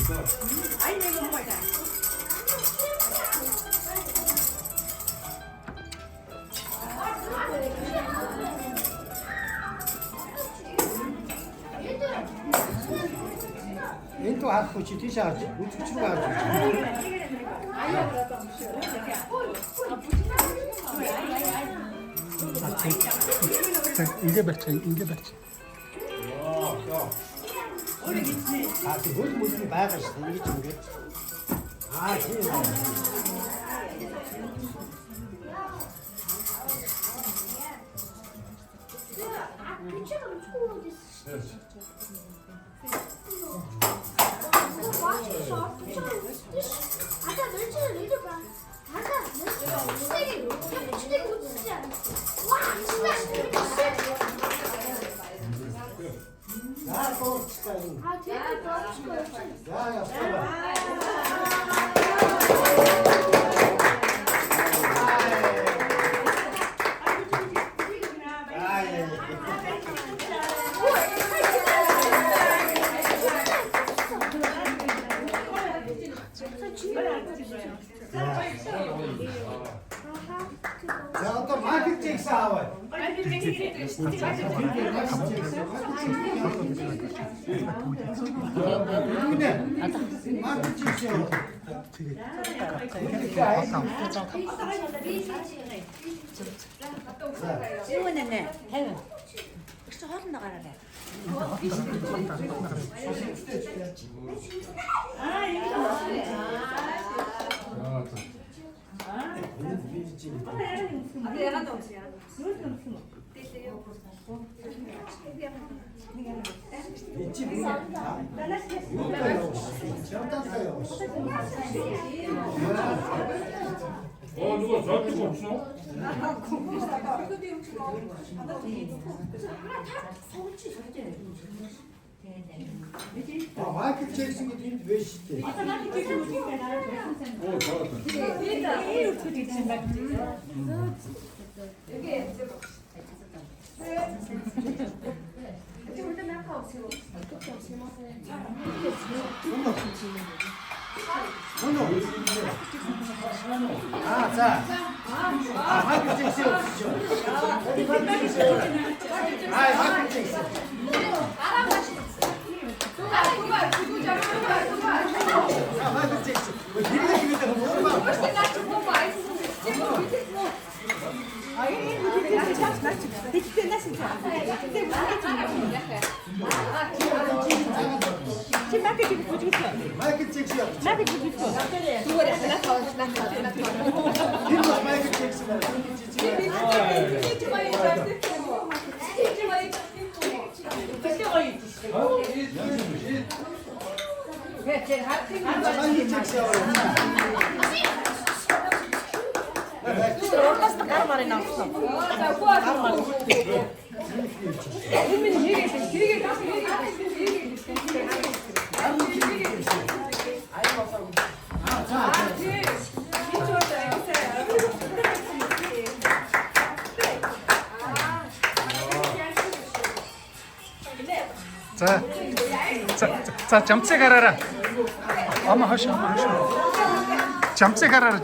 Энэ тоо харахгүй чи тийш харж үзэгч рүү харж. Ингээ барьчих. Аа тийм бүл байгаа шүү дээ. Ингэж ингээд. Аа тийм. За одоо маркет чекс аваа. Юунэ? Хайв. Чи хоолнд гараарай. 누가 저한테 없어? Маркет чекс гэдэг энд биш шүү дээ. 오, 잘했다. 아, 자. 아, 마이크 잭스 없으시죠? 마이크 잭스. 마이크 잭스. 마이크 잭스 없으시죠? 마이크 잭스. 자, 점체 가라라. 엄마 하셔. 점체 가라라.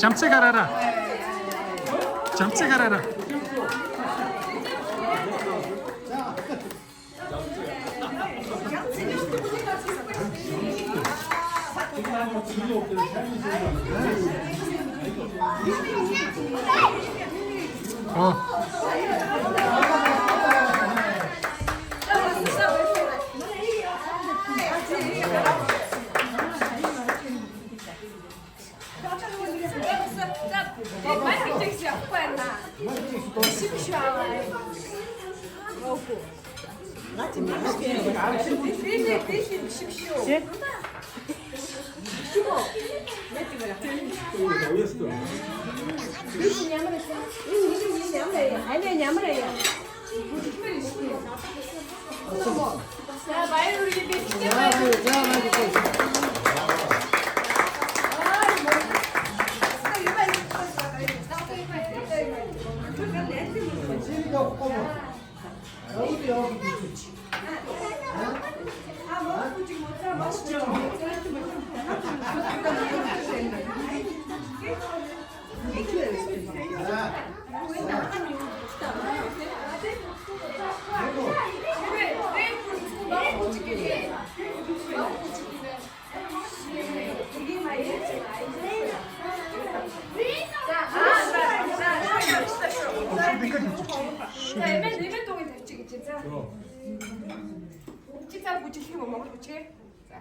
бүжиглэх юм Монгол бүжгээ. За.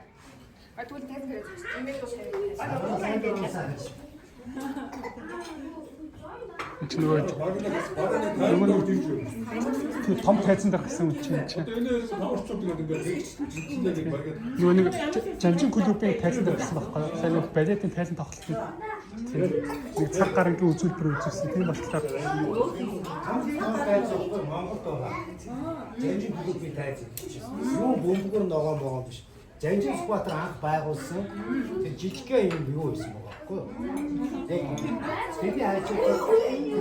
А тэгвэл тань дээр имэйл бол тавь. Чи нөгөө том тайзан дээр гэсэн үг чинь. Нөгөө нэг жанжин клубын тайзан дээр гэсэн байхгүй. Сайн нэг балетын тайзан тоглолтын нэг цаг гарангийн үзүүлбэр үзүүлсэн. Тийм болохоор хамгийн тайз бол Монголд байгаа. Жанжин клубын тайз. Юу бөмбөгөр ногоон биш. Жанжин Сүхбаатар анх байгуулсан тэр жижигхэн юм юу байсан байгаа байхгүй юу? Тэгээд хайчаад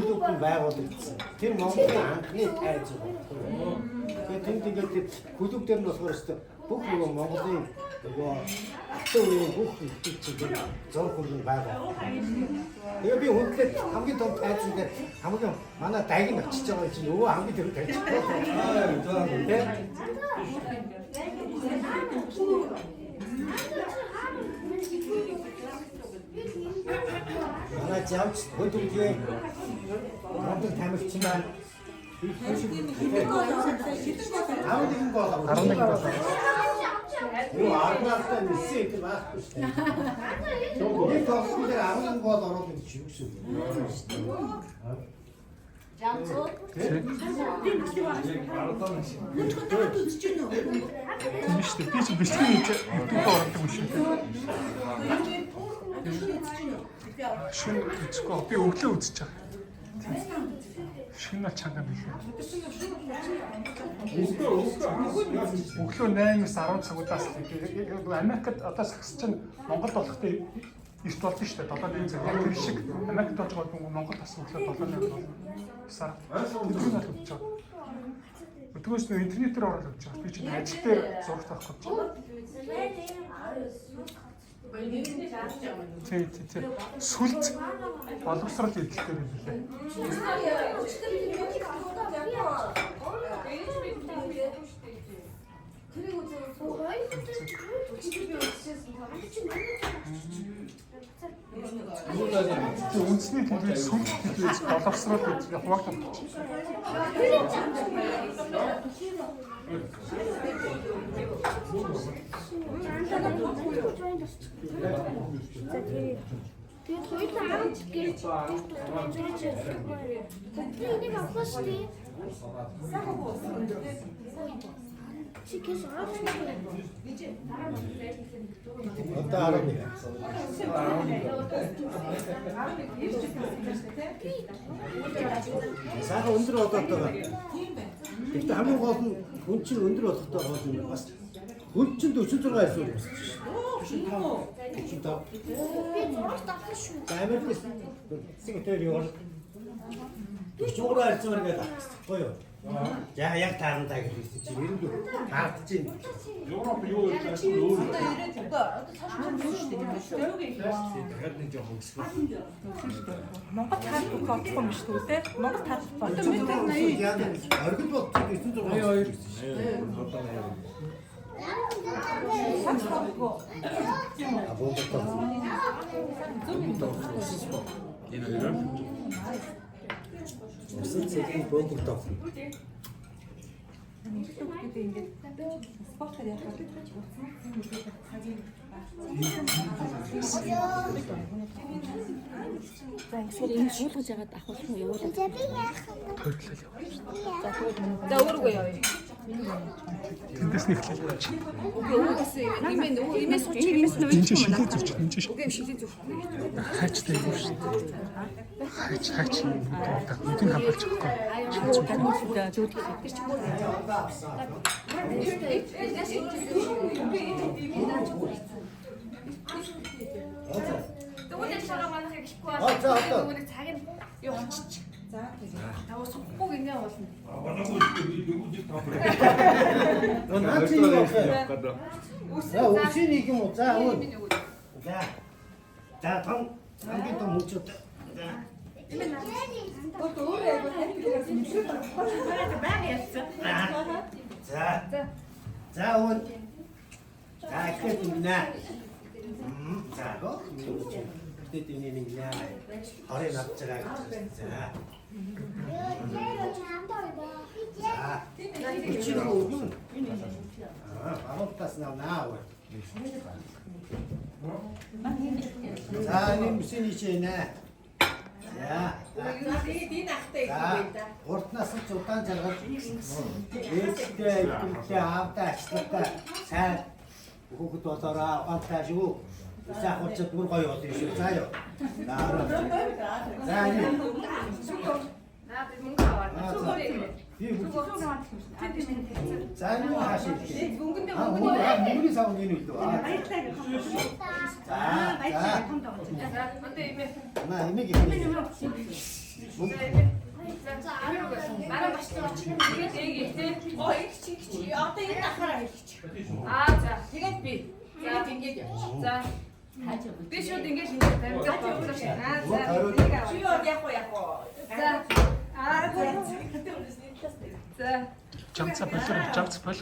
клубын байгуулагдсан. Тэр Монголын анхны тайз байхгүй юу? Тэгээд клуб дээр нь болохоор бүх нөгөө Монголын нөгөө атомын бүх итгэцүүд зураг хөргөн байгаа. Тэгээд би хүндлээд хамгийн том тайзан дээр хамгийн манай дагин очиж байгаа чинь өвөө хамгийн тэр тайз. Манай жавч хөдөлгөөн Монгол тамирчин маань 11 гол. Юу аргаалтаа нисээ гэдэг байхгүй шүү дээ. Нэг тоглолт дээр 11 гол ороод гэж юу гэсэн үг. Жамцуу. тийм шүү дээ. Би ч бэлтгэн хийж YouTube ордог юм шиг. Шин үзэхгүй би өглөө үзэж байгаа. Шин на чанга билээ. Өглөө 8-аас 10 цагуудаас Америкт одоо сагс чинь Монголд болохтой эрт болдсон шүү дээ. 7 цаг яг тэр шиг Америкт болж байгаа бол Монгол бас өглөө 7 болно. Сар. Тэр нь л болж байгаа. Өдгөөс нь интернетээр ороод явж байгаа. Би чинь ажил дээр зураг тавих гэж байна. Тий. Сүлд боловсрал эдэлтэй байлээ. Үндэсний телевиз сүлд телевиз боловсрал эдэлтэй хуваагдав. Тэгээд хоёулаа 10 гэж энийг авах шүү дээ. Чикээс авах. Одоо 11. Сайхан өндөр болоотойгоо. Гэхдээ хамгийн гол нь хүн чинь өндөр болохтой гол юм бас. Хүн чинь 46 эсвэл бас. Тийм үү? Би зураг тавах шүү. Америкээс секретарь юу 46 хэлцээр гэдэг байхгүй юу? Яг таарандаа гэж хэлсэн чинь ер нь таардж байна. Европ юу гэж асуу өөр. Тэгэхээр нэг жоохон өсгөө. Монгол таахгүй болох юм шүү дээ. Монгол таахгүй бол Оргил бол 962 гэсэн шүү. Усан цэгийн бөөгөр тав. спортоор яхад За эсвэл энэ шуулгаж яагаад авах юм явуулаад. За би яах вэ? за өөргөө явъя. Тэндээс нэг хэлж байна. Үгүй өөс имээ сууч имээ сууч. Энд чинь шилээ зүрч. Энд чинь Үгүй шилээ зүрх. хайчтай юм шүү дээ. Хайч юм. Үдийн хамгаалж байгаа. Аюу тань зүудээ зүуд тэр чинь Тэгвэл шараа манайх гэхгүй За, одоо. тэгвэл цаг нь юу очиж. За. Тав сухгүй гинэ болно. Наа чи юу вэ? За үсэнийг юм уу? За өө. За том хамгийн том мөчөд. За өө. За ихэд нэ. За гоо. Тэт энэ нэг яа. Орой навч байгаа. За. За. Чи юу юм? Хонтас наа. За энэ мөсний чинь. За. Уртнаас нь удаан жаргал. Ээжтэй идэвхтэй аавдаа ачлалтаа сайн хүүхэд болоороо авантаа шүү. За хурцад бүр гоё болно шүү. За ёо. За энэ. би мөнгө аваад. За энэ хаашаа. Мөнгөндөө мөнгөний сав энэ үү? За. 근데 이미 Наа энийг 말아 맛있어. 이게 얘기. 이게 어떤 일 나가라 이게. 아, 자, 이게 비. 자, 자. 비쇼 딩게 딩게 돼. 자, 자, 주요 야고 야고. 자. 아, 자. 자. Жамцаа болоо, жамц бол.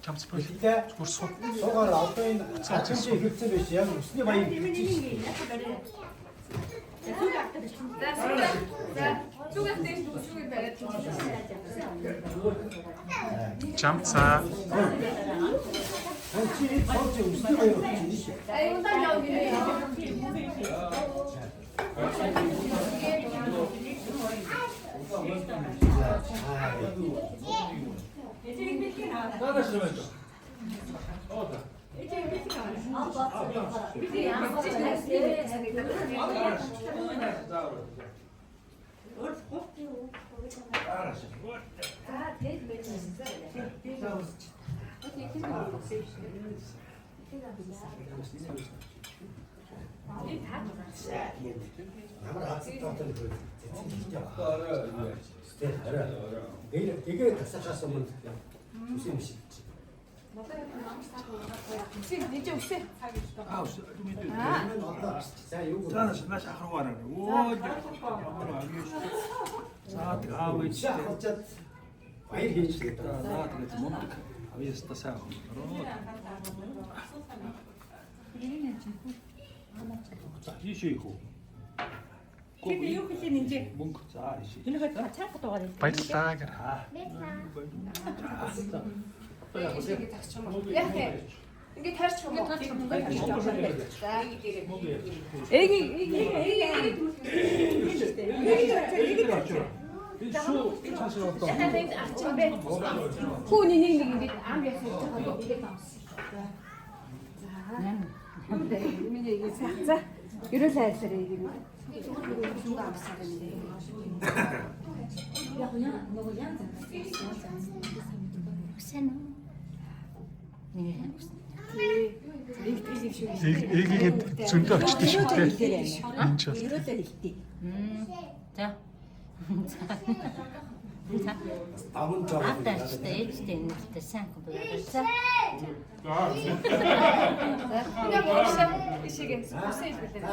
Жамц бол. Тэгтээ Хурсуу. суугаар одоо энэ цаашаа хөвцөн биш яг өсний баян. 자, 쪼개대, 쪼개 배래. Жамцаа. чи цаашаа өсний баян биш. 아이고, 나 여기네. 나가 싫으면 좀. Ямар хацтаатай л дээ. Тэгээ тасахаас өмнө үсэн биш. 이제 오세. 아, 없어. За юу 자, 나 шахруугаар. Оо. За, аав ич. хацаад баяр хийж гэдэг. За, тэгээд мундаг. Авьяаста сайн хондроо. За, ийшээ хөө. 근데 여기는 이제 Мөнгө. За, ийшээ. 이거 다 차고 도가래. Баярлалаа гэр. 야해. 이게 다시 저거. 자, 후니닝닝 안 됐어. 이게 다. 자, 이런 사이즈를 이게. Эгийг зөндөө очтой шүү дээ. Энэ ч бол. 자. 자. Даван жоо. 아따시대 ээжтэй сайн 공부하자. 그냥 먹읍시다. 이 시계. 무슨 일 때문에. 자,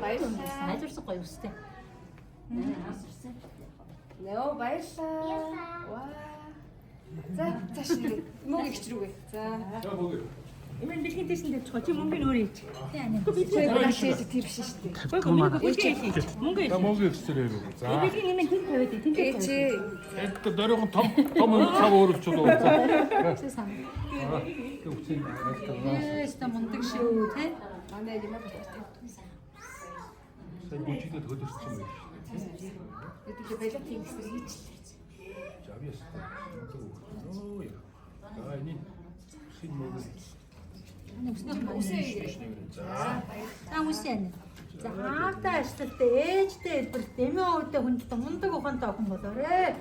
맛있어. 해줄 거야 us대. 네오 맛있어. 와. 자, 자식. 목이 기주르고. 자. 자, 먹어. 이만 밀긴 대신데 저지 뭔가 노래. 아니야. 저희 다시 딥시시대. 그거 뭔가 그게 뭔가 За, мөнгө экстрээр. За. 밀긴 이만 힘 빼야 돼. 힘 빼야 돼. 그렇지. Эд дөрөв том цав өөрчлөлт үү. 세상. Төвчэн. 진짜 뭔데 шүү те. 안에 이만 봤다. Сайн бүжиглээд хөдөлсөн байх. 이렇게 배가 팅스를 За, авьяаста. Оо яа. За, энэ шин мөнгө. За. 자 무시하네. 자 아따 했을 때 ээжтэй хэлбэр дэмээ өвдө хүнд мундаг ухаантай охин болоорой.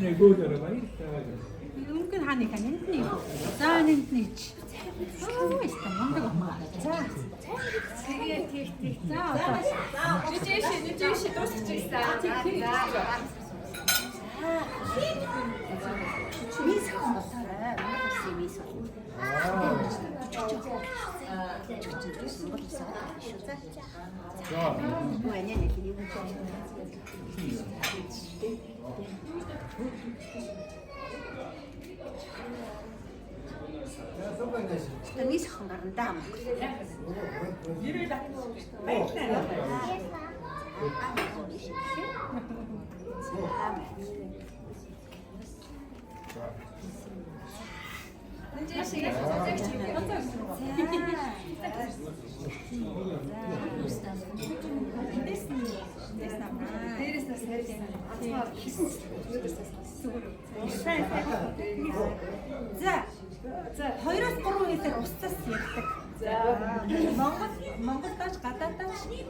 Нэг гෝдэр баярлалаа. Өнгөн хааны нэнтний. За нэнтний чи. Өстө мундаг охин. За. 되게 되게. За. 뉴제시 또 있어. 미소 못하래. 미소. За. 미소 한가른다. За 2-3 метр устсаас ярьдаг. Монгол доош гадаадаач бие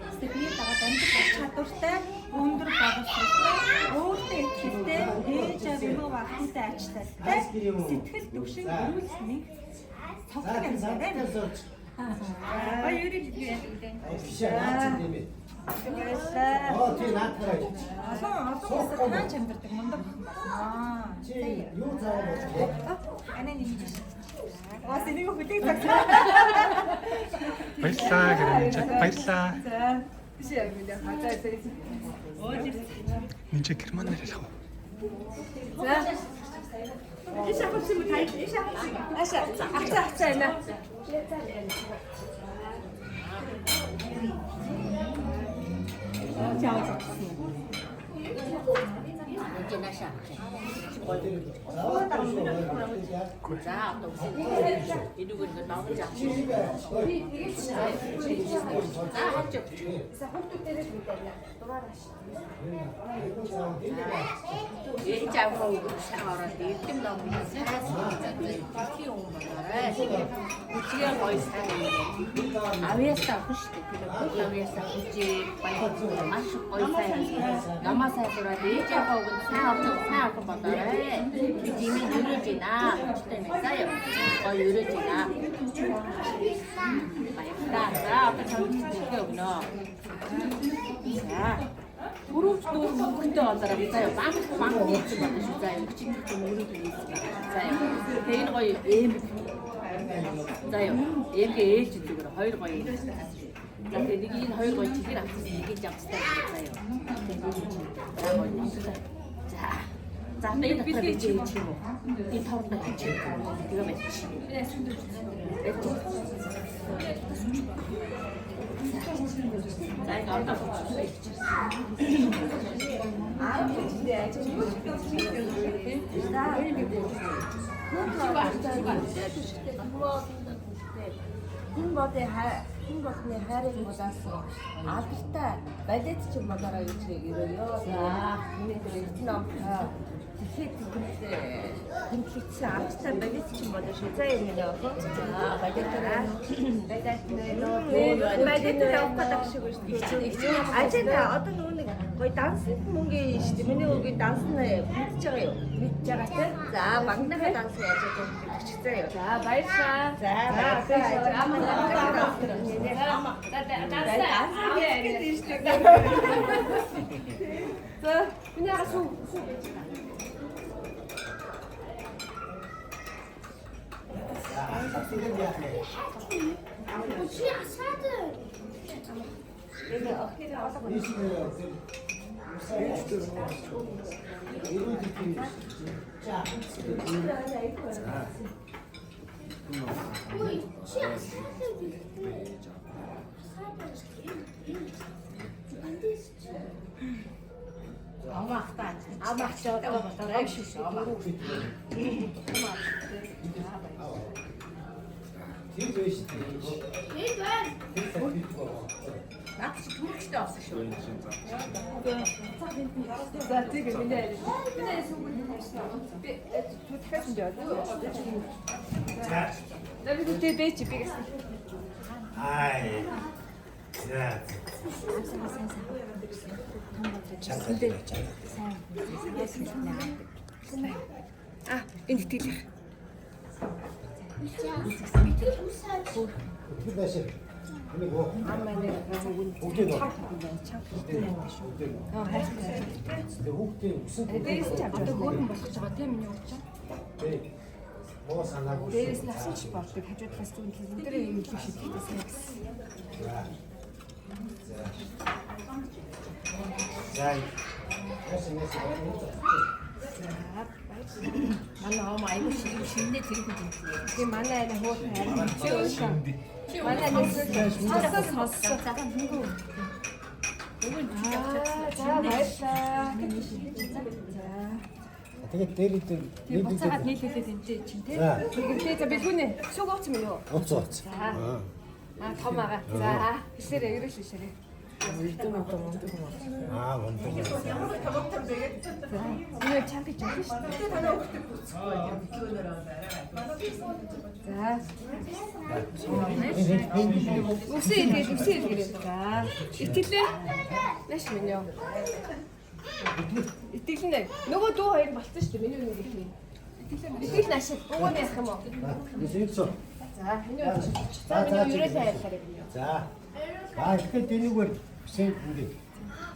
дагаад амьдрах чадвартай, өндөр боловсролтой, өөртөө ихтэй, ээж аваа ахтай ачлалтай, сэтгэл төвшин өрүүлсэн цогцол амьсгалаа. Баярыг хэлээ. Оо тий наатараа. Олон улсад амьдардаг мундаг. Юу заавал Анаа нэг. Аас энийг хүлээг загсан. Баярлаа гэрэнч. Баярлаа. Биш яг үлээ хазаа зэрэг. Нинчэ герман нэрэл хав. Иш авах юм тай. Иш авах. Ахцаа энэ. Авьяасаа авах шүү дээ. Авьяасаа хүчээ баян маш гоё сайн. Намаасаа дураад ээж аваа өгөн сайн авах болоорой. Жимийн өрөөж байна. Хүчтэй мэдээ. Гоё өрөөж байна. Баярлалаа. За одоо чамд өгнө. За. Бүрүүч дүүр мөнгөтэй болоорой заяа. Банк хийчих болно шүү заяа. Чигт мөрөд хийсэн. Заяа. Тэгээ энэ гоё эм заяа. Эмгээ ээж зүгээр хоёр гоё. За тэгээ нэг энэ хоёр гоё чихэр авсан нэг нь австай заяа. За. За энэ дотор би хийж юм уу? Энэ тоорно хийчих. Тэгээ байж. За энэ ордоо хүн болгоны хайрыг мулаасан алдартай балет ч болоороо гэж ирээё. За миний тэр ном тэгэхээр хэмжигдсэн алдартай балет ч болоо шүү. За энэ нөө балет явах гэдэг шиг шүү. Ажида одоо нүг гой данс мөнгө шүү дээ. Миний үгийн данс нь мэдж байгаа юу? Мэдж байгаа тийм. За багнахаа данс яаж байгаа биччихсэн юу? За баярлалаа. За миний асуу амахтаа болоорой шүү. тийм байж тээ. Тийм байна. Наад чи түрчтэй болсон шүү. За тэгээ миний сүүгэн тавьсан. Би дахиад энэ яа. За би тэ бэж би гэсэн. Ай. За. А энэ итгэл. Тэр байшаа. Энийг гоо. Бүгдээ нөө. Хүүхдийн өсөн Дээрээс ч одоо хөөрхөн болох ч байгаа тийм миний үг чинь. Тэг. Моо санаагүй. Дээрээс нь асууж болдог хажуудлаас зүүн өндөр юм л шийдэгдээ сайн гэсэн. За. Ясэнээс манай ам аюу шинэ зэрэг юм. Тэгээ манай айлаа хөөрхөн харин чи уушаа. Манай нэг сонссон. Цагаан хөнгөө. За баярлалаа. Тэгээд дээр Тэр буцаагаад нийлүүлээд энэ чинь тий. Тэгвэл за бэлгүүнэ. Шуг ууц юм юу? Уцаац. Том ага. За хэлээрээ ерөөш хэлээрээ. Мондөг. Энэ чампи жаа шүү дээ. За. Үсээ илгээ. За. Итгэлээ. Нааш минь ёо. Итгэлнэ. Нөгөө дүү хоёр болцсон шүү дээ. Миний нэг ихний. Итгэл нааш. Угууны ярих юм уу? Эсвэлцөө. За, энэ юу? За, миний ерөөсөө ярихаар юм ёо. За. Тэгэхээр дэнийгээр бисээ ингээд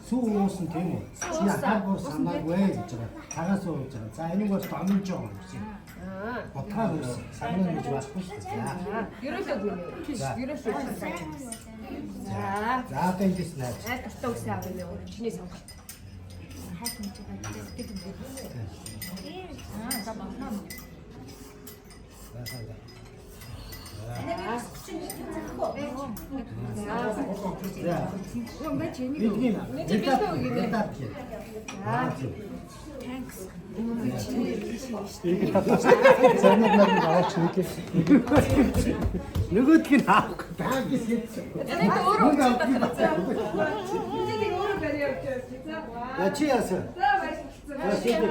сүү уусан тийм үү? Чи хаагуус хамаагүй гэж байгаа. Цагаас ууж байгаа. За энийг бас домж байгаа юм шиг. Ботхаа уусан. Санаа гэж байхгүй шүү дээ. Ерөөсөө гүнэ. Ерөөсөө. За. За тэндээс наа. Тастаа үсээ авах юм уу? Чиний сонголт. Ийм татаас замнууд надад аваач нэг. Нөгөөдг нь аах баг гэсэн. Энийг өөрөө Я чи яасан? За шийдэ.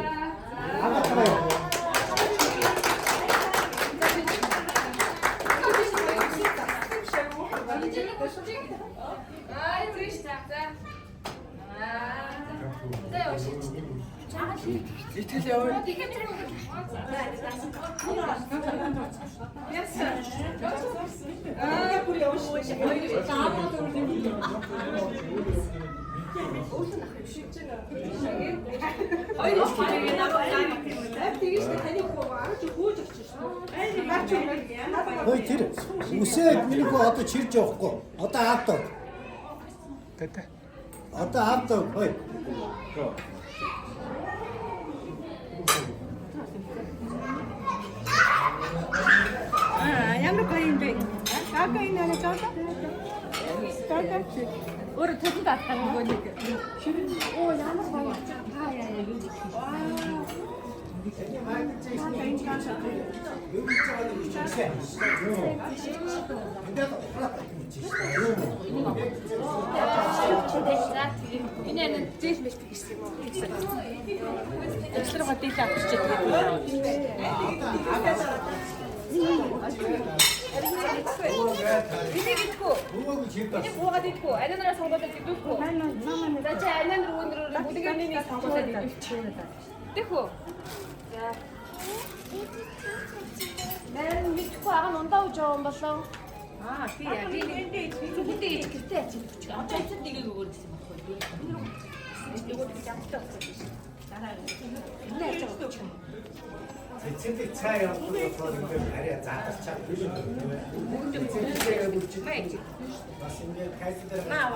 Агаарай. Итгэл яваа. Ой тэр үсээд минийх одоо чирж явахгүй. Одоо аавтаа. Тэ. Одоо аавтаа. Ой. Ямар гоё юм бэ? Гага энэ нэг жоо. Өөр төдөн татах нөгөө нэг. Оо ямар гоё. Яа юу гэх юм. энэ нэг зээл мэлт гэсэн юм уу? Эцлэр гоо дийлээ авчиж байгаа. Бидэгдэхгүй. Энийг буугаад идэггүй. Анаанаа сонгоод идэггүй. За чи анаанаа өндрөөр бүдгэний нэг сонгоод идэггүй. Тэхүү. За. Нэр мэдхгүй ага ундаа ууж байгаа юм болоо. Тийм яа. Бүгдээ ич гэртээ ачиж өчг. Очоод нэг өгөөр гэсэн байхгүй. Энийг жамтаа авчих. Дараа. Энэ ачиж өчг. Цэцэрлэг цаа явуулах болохоор арай задарчаад билээ. Бас ингээд кайфдэр. Аа.